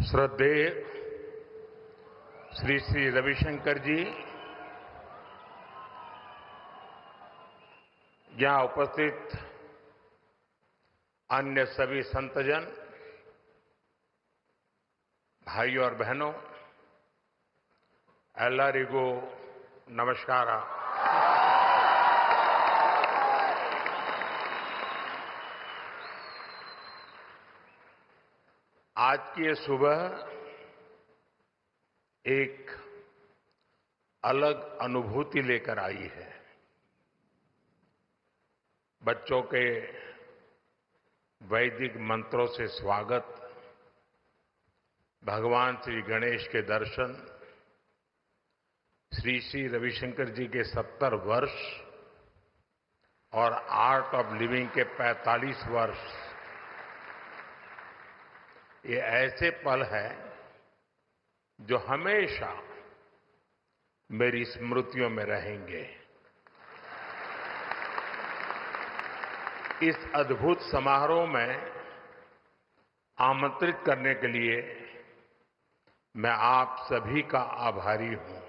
श्रद्धेय श्री श्री रविशंकर जी, यहां उपस्थित अन्य सभी संतजन, भाइयों और बहनों, एल्लारिगो नमस्कारा। आज की ये सुबह एक अलग अनुभूति लेकर आई है। बच्चों के वैदिक मंत्रों से स्वागत, भगवान श्री गणेश के दर्शन, श्री श्री रविशंकर जी के 70 वर्ष और आर्ट ऑफ लिविंग के 45 वर्ष, ये ऐसे पल हैं जो हमेशा मेरी स्मृतियों में रहेंगे। इस अद्भुत समारोह में आमंत्रित करने के लिए मैं आप सभी का आभारी हूं।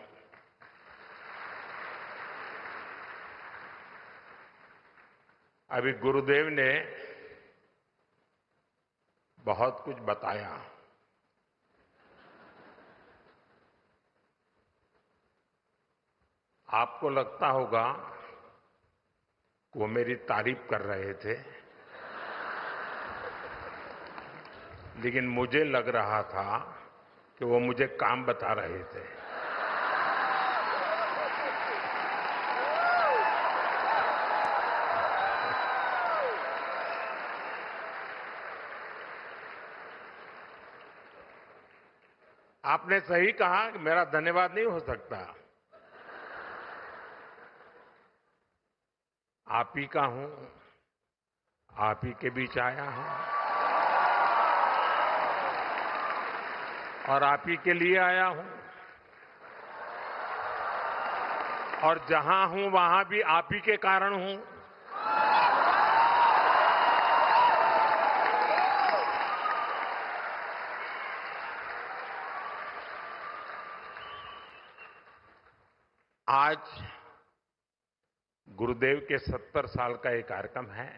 अभी गुरुदेव ने बहुत कुछ बताया। आपको लगता होगा कि वो मेरी तारीफ कर रहे थे, लेकिन मुझे लग रहा था कि वो मुझे काम बता रहे थे। आपने सही कहा कि मेरा धन्यवाद नहीं हो सकता। आप ही का हूं, आप ही के बीच आया हूं और आप ही के लिए आया हूं, और जहां हूं वहां भी आप ही के कारण हूं। आज गुरुदेव के 70 साल का एक कार्यक्रम है,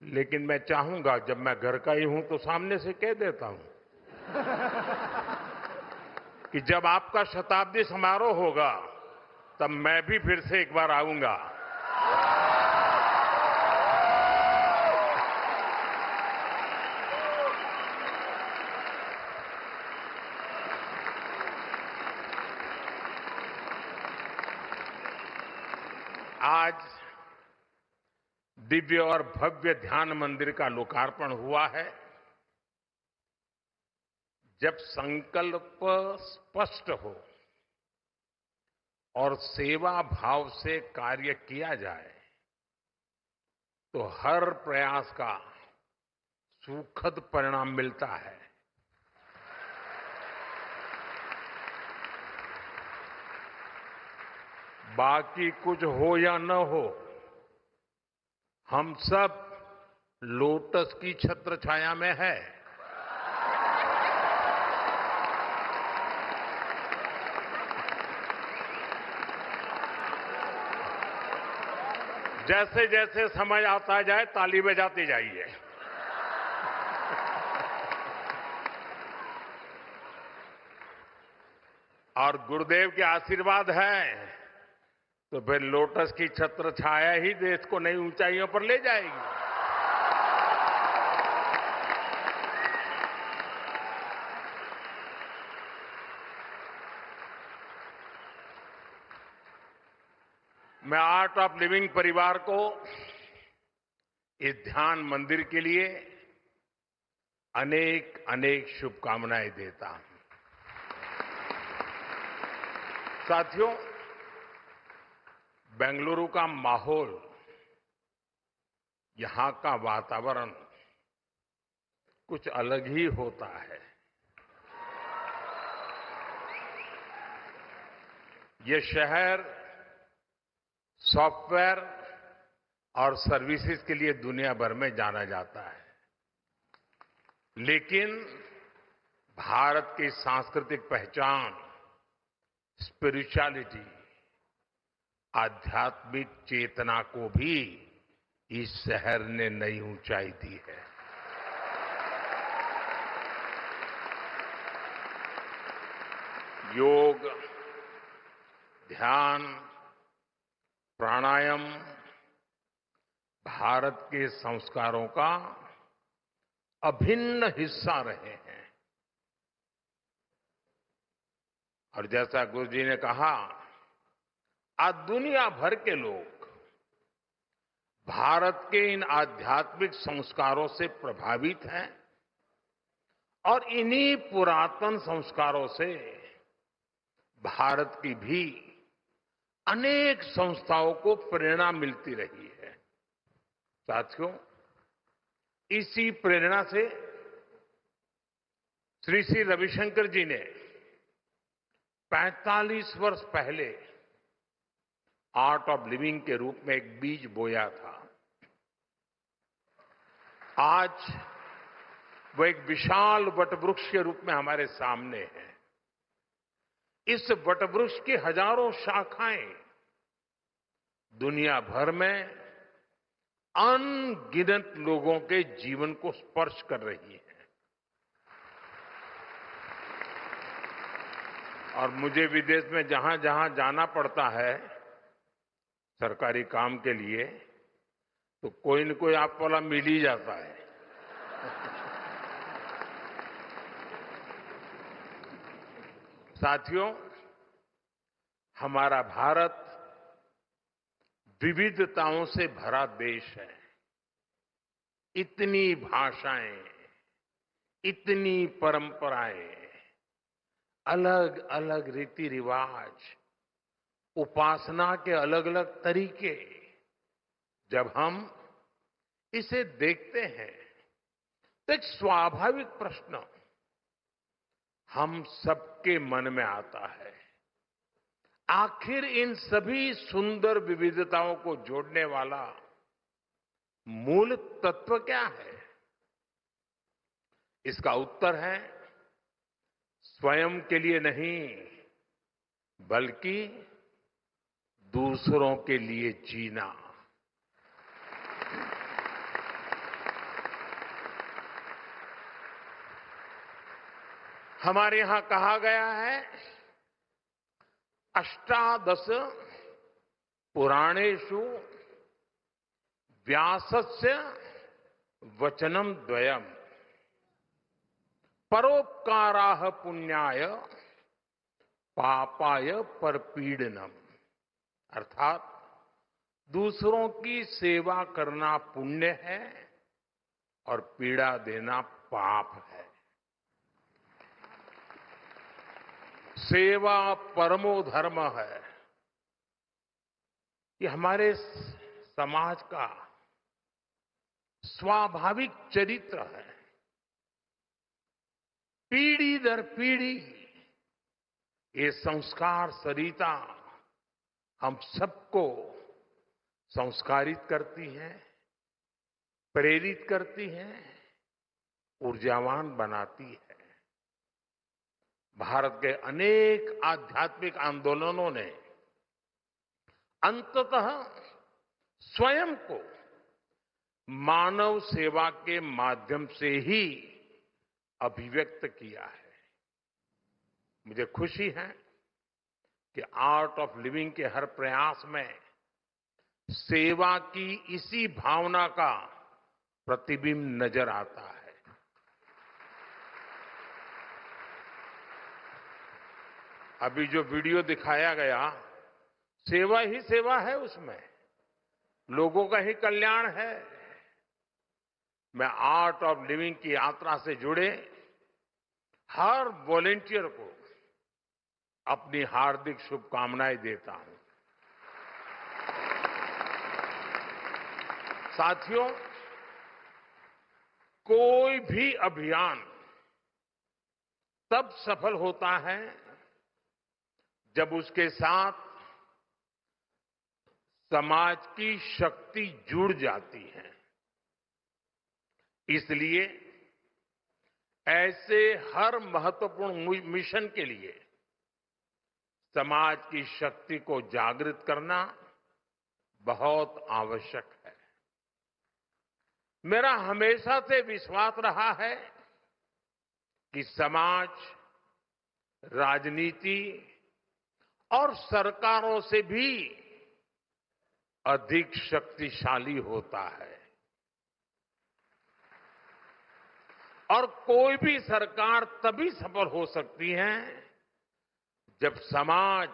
लेकिन मैं चाहूंगा जब मैं घर का ही हूं तो सामने से कह देता हूं कि जब आपका शताब्दी समारोह होगा तब मैं भी फिर से एक बार आऊंगा। आज दिव्य और भव्य ध्यान मंदिर का लोकार्पण हुआ है। जब संकल्प स्पष्ट हो और सेवा भाव से कार्य किया जाए तो हर प्रयास का सुखद परिणाम मिलता है। बाकी कुछ हो या न हो, हम सब लोटस की छत्र छाया में है। जैसे जैसे समय आता जाए ताली बजाते जाइए। और गुरुदेव के आशीर्वाद है तो फिर लोटस की छत्र छाया ही देश को नई ऊंचाइयों पर ले जाएगी। मैं आर्ट ऑफ लिविंग परिवार को इस ध्यान मंदिर के लिए अनेक अनेक शुभकामनाएं देता हूं। साथियों, बेंगलुरु का माहौल, यहां का वातावरण कुछ अलग ही होता है। ये शहर सॉफ्टवेयर और सर्विसेज के लिए दुनिया भर में जाना जाता है। लेकिन भारत की सांस्कृतिक पहचान, स्पिरिचुअलिटी, आध्यात्मिक चेतना को भी इस शहर ने नई ऊंचाई दी है। योग, ध्यान, प्राणायाम भारत के संस्कारों का अभिन्न हिस्सा रहे हैं। और जैसा गुरु जी ने कहा, आज दुनिया भर के लोग भारत के इन आध्यात्मिक संस्कारों से प्रभावित हैं और इन्हीं पुरातन संस्कारों से भारत की भी अनेक संस्थाओं को प्रेरणा मिलती रही है। साथियों, इसी प्रेरणा से श्री श्री रविशंकर जी ने 45 वर्ष पहले आर्ट ऑफ लिविंग के रूप में एक बीज बोया था। आज वो एक विशाल वटवृक्ष के रूप में हमारे सामने है। इस वटवृक्ष की हजारों शाखाएं दुनिया भर में अनगिनत लोगों के जीवन को स्पर्श कर रही है। और मुझे विदेश में जहां जहां जाना पड़ता है सरकारी काम के लिए, तो कोई न कोई आप वाला मिल ही जाता है। साथियों, हमारा भारत विविधताओं से भरा देश है। इतनी भाषाएं, इतनी परंपराएं, अलग अलग रीति रिवाज, उपासना के अलग अलग तरीके, जब हम इसे देखते हैं तो एक स्वाभाविक प्रश्न हम सबके मन में आता है, आखिर इन सभी सुंदर विविधताओं को जोड़ने वाला मूल तत्व क्या है? इसका उत्तर है स्वयं के लिए नहीं, बल्कि दूसरों के लिए जीना। हमारे यहां कहा गया है, अष्टादश पुराणेषु व्यासस्य वचनम द्वयम परोपकाराः पुण्याय पापाय परपीडनम। अर्थात दूसरों की सेवा करना पुण्य है और पीड़ा देना पाप है। सेवा परमो धर्म है। ये हमारे समाज का स्वाभाविक चरित्र है। पीढ़ी दर पीढ़ी ये संस्कार सरिता हम सबको संस्कारित करती है, प्रेरित करती है, ऊर्जावान बनाती है। भारत के अनेक आध्यात्मिक आंदोलनों ने अंततः स्वयं को मानव सेवा के माध्यम से ही अभिव्यक्त किया है। मुझे खुशी है कि आर्ट ऑफ लिविंग के हर प्रयास में सेवा की इसी भावना का प्रतिबिंब नजर आता है। अभी जो वीडियो दिखाया गया, सेवा ही सेवा है, उसमें लोगों का ही कल्याण है। मैं आर्ट ऑफ लिविंग की यात्रा से जुड़े हर वॉलेंटियर को अपनी हार्दिक शुभकामनाएं देता हूं। साथियों, कोई भी अभियान तब सफल होता है जब उसके साथ समाज की शक्ति जुड़ जाती है। इसलिए ऐसे हर महत्वपूर्ण मिशन के लिए समाज की शक्ति को जागृत करना बहुत आवश्यक है। मेरा हमेशा से विश्वास रहा है कि समाज, राजनीति और सरकारों से भी अधिक शक्तिशाली होता है और कोई भी सरकार तभी सफल हो सकती है जब समाज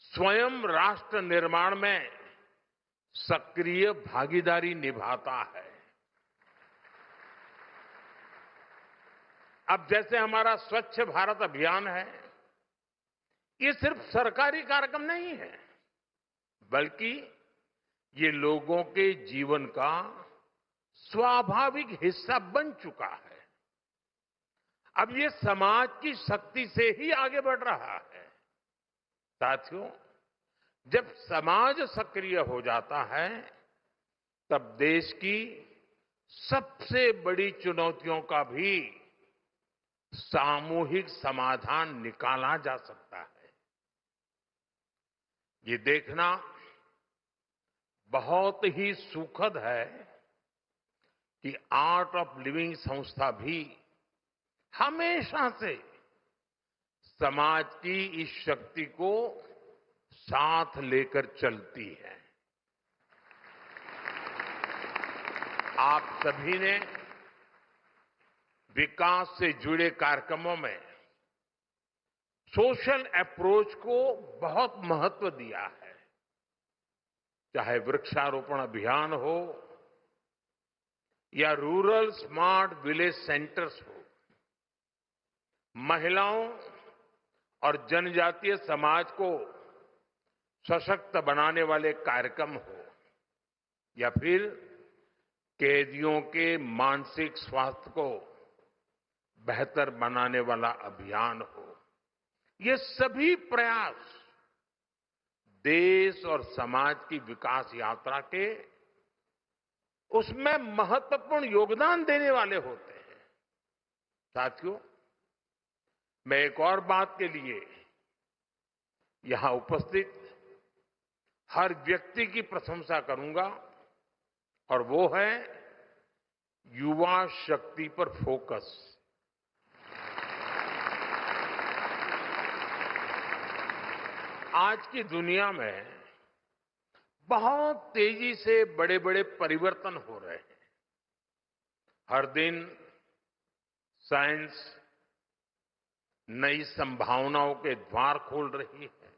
स्वयं राष्ट्र निर्माण में सक्रिय भागीदारी निभाता है। अब जैसे हमारा स्वच्छ भारत अभियान है, ये सिर्फ सरकारी कार्यक्रम नहीं है, बल्कि ये लोगों के जीवन का स्वाभाविक हिस्सा बन चुका है। अब ये समाज की शक्ति से ही आगे बढ़ रहा है। साथियों, जब समाज सक्रिय हो जाता है, तब देश की सबसे बड़ी चुनौतियों का भी सामूहिक समाधान निकाला जा सकता है। ये देखना बहुत ही सुखद है कि आर्ट ऑफ लिविंग संस्था भी हमेशा से समाज की इस शक्ति को साथ लेकर चलती है। आप सभी ने विकास से जुड़े कार्यक्रमों में सोशल अप्रोच को बहुत महत्व दिया है, चाहे वृक्षारोपण अभियान हो या रूरल स्मार्ट विलेज सेंटर्स हो, महिलाओं और जनजातीय समाज को सशक्त बनाने वाले कार्यक्रम हो या फिर कैदियों के मानसिक स्वास्थ्य को बेहतर बनाने वाला अभियान हो, ये सभी प्रयास देश और समाज की विकास यात्रा के उसमें महत्वपूर्ण योगदान देने वाले होते हैं। साथियों, मैं एक और बात के लिए यहां उपस्थित हर व्यक्ति की प्रशंसा करूंगा और वो है युवा शक्ति पर फोकस। आज की दुनिया में बहुत तेजी से बड़े बड़े परिवर्तन हो रहे हैं। हर दिन साइंस नई संभावनाओं के द्वार खोल रही है।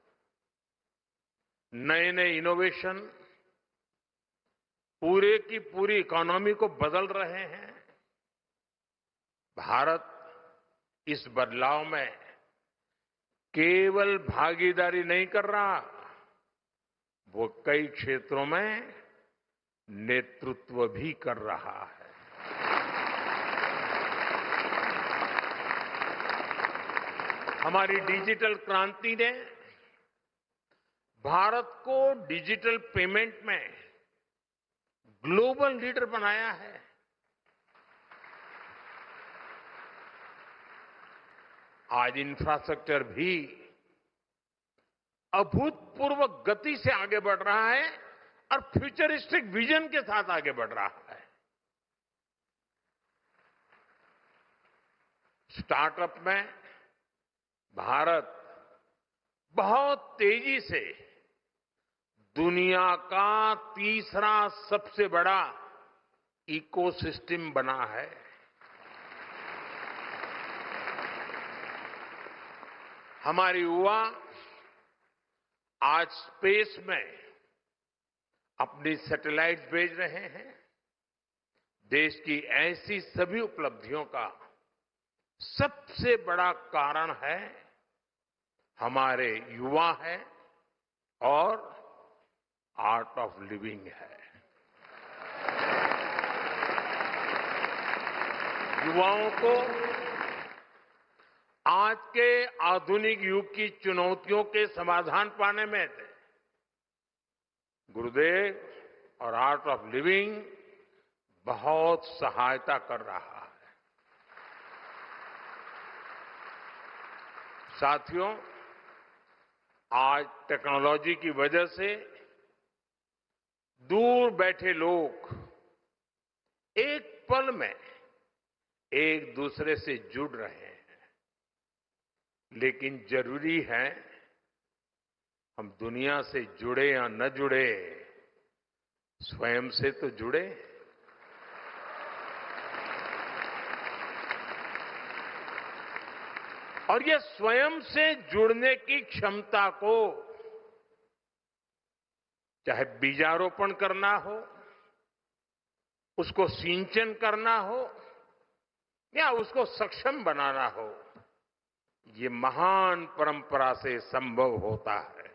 नए नए इनोवेशन पूरे की पूरी इकोनॉमी को बदल रहे हैं। भारत इस बदलाव में केवल भागीदारी नहीं कर रहा, वो कई क्षेत्रों में नेतृत्व भी कर रहा है। हमारी डिजिटल क्रांति ने भारत को डिजिटल पेमेंट में ग्लोबल लीडर बनाया है। आज इंफ्रास्ट्रक्चर भी अभूतपूर्व गति से आगे बढ़ रहा है और फ्यूचरिस्टिक विजन के साथ आगे बढ़ रहा है। स्टार्टअप में भारत बहुत तेजी से दुनिया का तीसरा सबसे बड़ा इकोसिस्टम बना है। हमारे युवा आज स्पेस में अपनी सैटेलाइट भेज रहे हैं। देश की ऐसी सभी उपलब्धियों का सबसे बड़ा कारण है हमारे युवा है और आर्ट ऑफ लिविंग है। युवाओं को आज के आधुनिक युग की चुनौतियों के समाधान पाने में गुरुदेव और आर्ट ऑफ लिविंग बहुत सहायता कर रहा है। साथियों, आज टेक्नोलॉजी की वजह से दूर बैठे लोग एक पल में एक दूसरे से जुड़ रहे हैं, लेकिन जरूरी है हम दुनिया से जुड़े या न जुड़े, स्वयं से तो जुड़े। और ये स्वयं से जुड़ने की क्षमता को चाहे बीजारोपण करना हो, उसको सिंचन करना हो या उसको सक्षम बनाना हो, ये महान परंपरा से संभव होता है।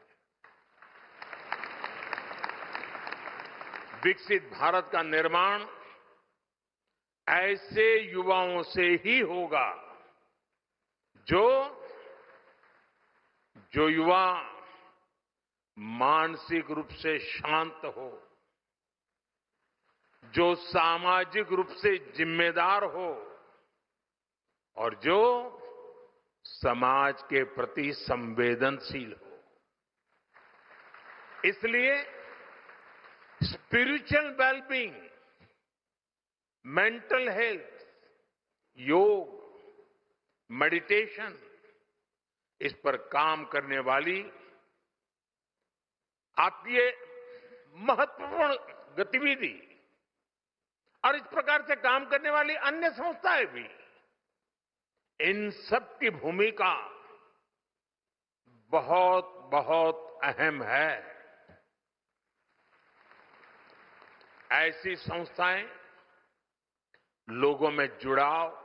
विकसित भारत का निर्माण ऐसे युवाओं से ही होगा जो युवा मानसिक रूप से शांत हो, जो सामाजिक रूप से जिम्मेदार हो और जो समाज के प्रति संवेदनशील हो। इसलिए स्पिरिचुअल वेलबींग, मेंटल हेल्थ, योग, मेडिटेशन, इस पर काम करने वाली आपकी ये महत्वपूर्ण गतिविधि और इस प्रकार से काम करने वाली अन्य संस्थाएं भी, इन सब की भूमिका बहुत बहुत अहम है। ऐसी संस्थाएं लोगों में जुड़ाव,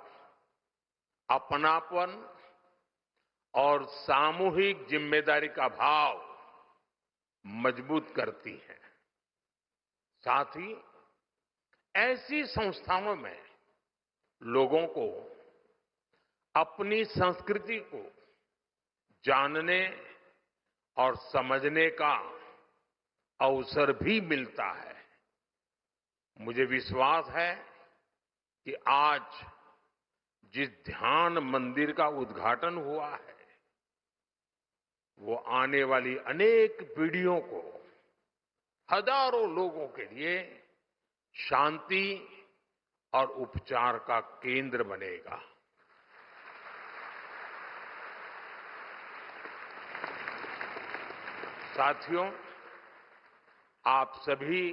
अपनापन और सामूहिक जिम्मेदारी का भाव मजबूत करती हैं। साथ ही ऐसी संस्थाओं में लोगों को अपनी संस्कृति को जानने और समझने का अवसर भी मिलता है। मुझे विश्वास है कि आज जिस ध्यान मंदिर का उद्घाटन हुआ है, वो आने वाली अनेक पीढ़ियों को, हजारों लोगों के लिए शांति और उपचार का केंद्र बनेगा। साथियों, आप सभी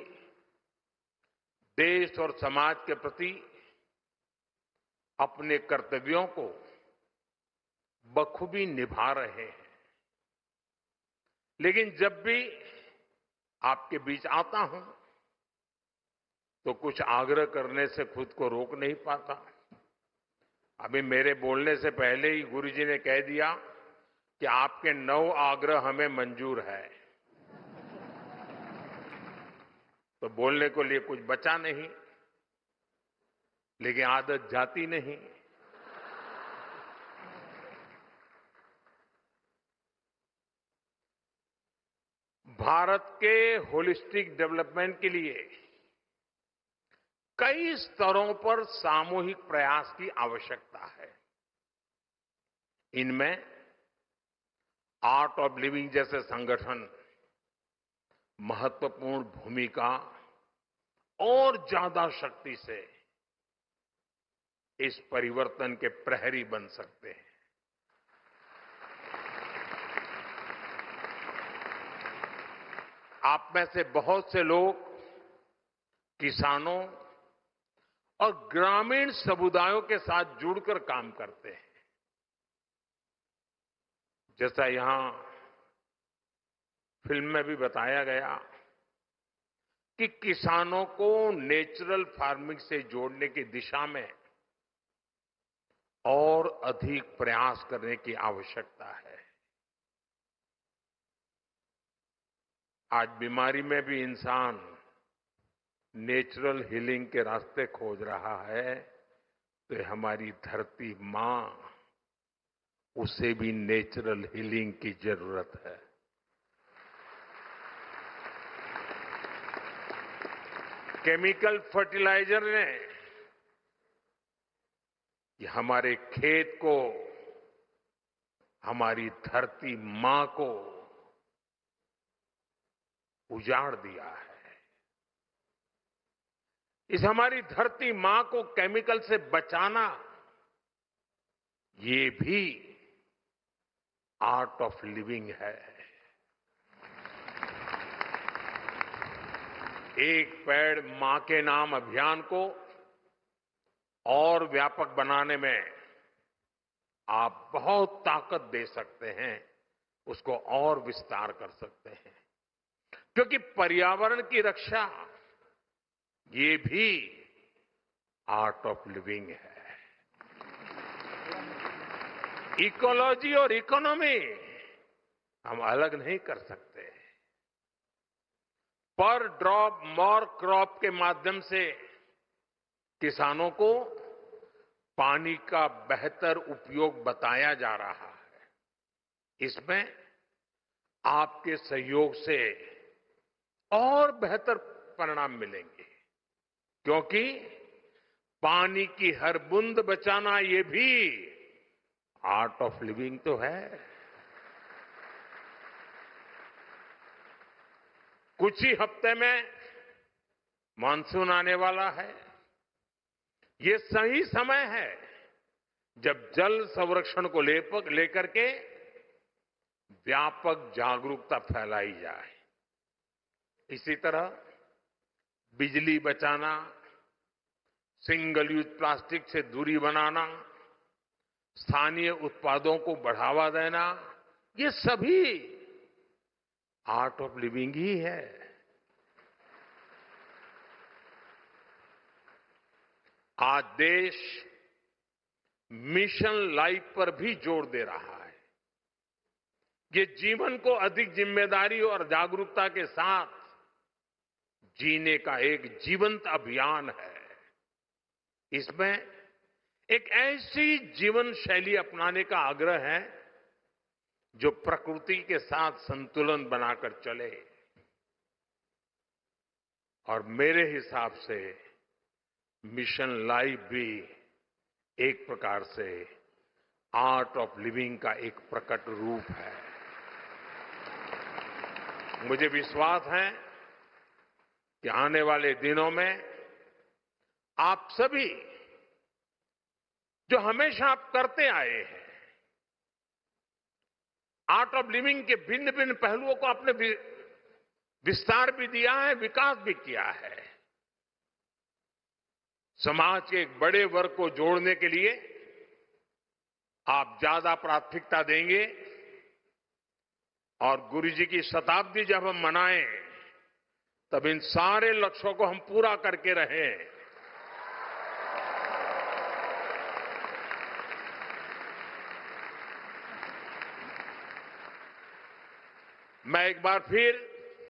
देश और समाज के प्रति अपने कर्तव्यों को बखूबी निभा रहे हैं, लेकिन जब भी आपके बीच आता हूं तो कुछ आग्रह करने से खुद को रोक नहीं पाता। अभी मेरे बोलने से पहले ही गुरुजी ने कह दिया कि आपके 9 आग्रह हमें मंजूर है, तो बोलने को लिए कुछ बचा नहीं, लेकिन आदत जाती नहीं। भारत के होलिस्टिक डेवलपमेंट के लिए कई स्तरों पर सामूहिक प्रयास की आवश्यकता है। इनमें आर्ट ऑफ लिविंग जैसे संगठन महत्वपूर्ण भूमिका और ज्यादा शक्ति से इस परिवर्तन के प्रहरी बन सकते हैं। आप में से बहुत से लोग किसानों और ग्रामीण समुदायों के साथ जुड़कर काम करते हैं। जैसा यहां फिल्म में भी बताया गया कि किसानों को नेचुरल फार्मिंग से जोड़ने की दिशा में और अधिक प्रयास करने की आवश्यकता है। आज बीमारी में भी इंसान नेचुरल हीलिंग के रास्ते खोज रहा है, तो हमारी धरती मां, उसे भी नेचुरल हीलिंग की जरूरत है। केमिकल फर्टिलाइजर ने ये हमारे खेत को, हमारी धरती मां को उजाड़ दिया है। इस हमारी धरती मां को केमिकल से बचाना, ये भी आर्ट ऑफ लिविंग है। एक पेड़ मां के नाम अभियान को और व्यापक बनाने में आप बहुत ताकत दे सकते हैं, उसको और विस्तार कर सकते हैं, क्योंकि पर्यावरण की रक्षा ये भी आर्ट ऑफ लिविंग है। इकोलॉजी और इकोनॉमी हम अलग नहीं कर सकते। पर ड्रॉप मोर क्रॉप के माध्यम से किसानों को पानी का बेहतर उपयोग बताया जा रहा है। इसमें आपके सहयोग से और बेहतर परिणाम मिलेंगे, क्योंकि पानी की हर बूंद बचाना ये भी आर्ट ऑफ लिविंग तो है। कुछ ही हफ्ते में मानसून आने वाला है। ये सही समय है जब जल संरक्षण को लेकर के व्यापक जागरूकता फैलाई जाए। इसी तरह बिजली बचाना, सिंगल यूज प्लास्टिक से दूरी बनाना, स्थानीय उत्पादों को बढ़ावा देना, ये सभी आर्ट ऑफ लिविंग ही है। आज देश मिशन लाइफ पर भी जोर दे रहा है। ये जीवन को अधिक जिम्मेदारी और जागरूकता के साथ जीने का एक जीवंत अभियान है। इसमें एक ऐसी जीवन शैली अपनाने का आग्रह है जो प्रकृति के साथ संतुलन बनाकर चले। और मेरे हिसाब से मिशन लाइफ भी एक प्रकार से आर्ट ऑफ लिविंग का एक प्रकट रूप है। मुझे विश्वास है कि आने वाले दिनों में आप सभी जो हमेशा आप करते आए हैं, आर्ट ऑफ लिविंग के भिन्न भिन्न पहलुओं को आपने विस्तार भी दिया है, विकास भी किया है। समाज के एक बड़े वर्ग को जोड़ने के लिए आप ज्यादा प्राथमिकता देंगे और गुरुजी की शताब्दी जब हम मनाएं, तब इन सारे लक्ष्यों को हम पूरा करके रहें। मैं एक बार फिर